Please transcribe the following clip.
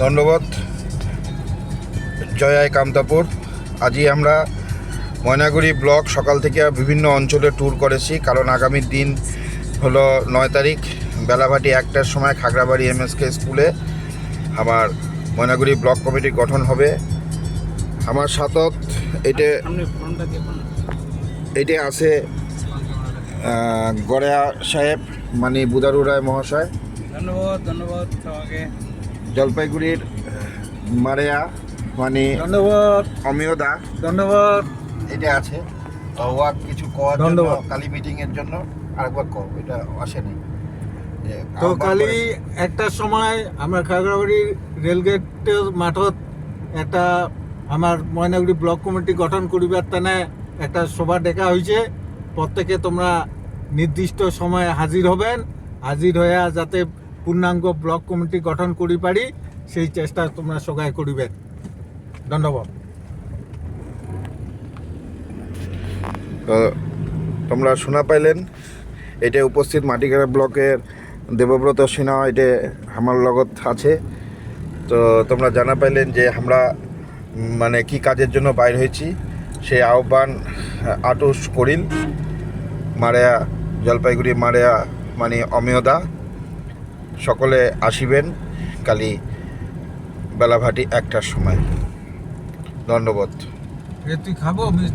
ধন্যবাদ। জয় কামতাপুর। আজই আমরা ময়নাগুড়ি ব্লক সকাল থেকে বিভিন্ন অঞ্চলে ট্যুর করেছি, কারণ আগামী দিন হলো 9 তারিখ বেলাভাটি 1টার সময় খাগড়াবাড়ি এমএসকে স্কুলে আমার ময়নাগুড়ি ব্লক কমিটি গঠন হবে। আমার সাথত এটা আছে গড়িয়া সাহেব মানে বুদারু রায় মহাশয়। ধন্যবাদ সবাইকে। জলপাইগুড়ির মারেয়া মানে ধন্যবাদ অমিয়দা। ধন্যবাদ। এটা আছে ওয়াক কিছু কওয়ার জন্য ধন্যবাদ। কালী মিটিং এর জন্য আরেকবার কও, এটা আসেনি তো কালি একটার সময় আমরা খাগড়াবাড়ি রেলগেটের মাঠত একটা আমার ময়নাগুড়ি ব্লক কমিটি গঠন করিবার টানে একটা সভা ডেকা হয়েছে। প্রত্যেকে তোমরা নির্দিষ্ট সময়ে হাজির হবেন, হাজির হয়ে যাতে পূর্ণাঙ্গ ব্লক কমিটি গঠন করি পারি সেই চেষ্টা তোমরা সবাই করিবেন। ধন্যবাদ। তোমরা শোনা পাইলেন, এটা উপস্থিত মাটিগাড়া ব্লকের দেবব্রত সিনহা এটা আমার লগত আছে। তো তোমরা জানা পাইলেন যে আমরা মানে কি কাজের জন্য বাইর হয়েছি, সেই আহ্বান আটুস করিল মারেয়া জলপাইগুড়ি মারেয়া মানে অমিয়দা সকলে আসিবেন কালি বেলাভাটি 1টার সময়। ধন্যবাদ। তুই খাবো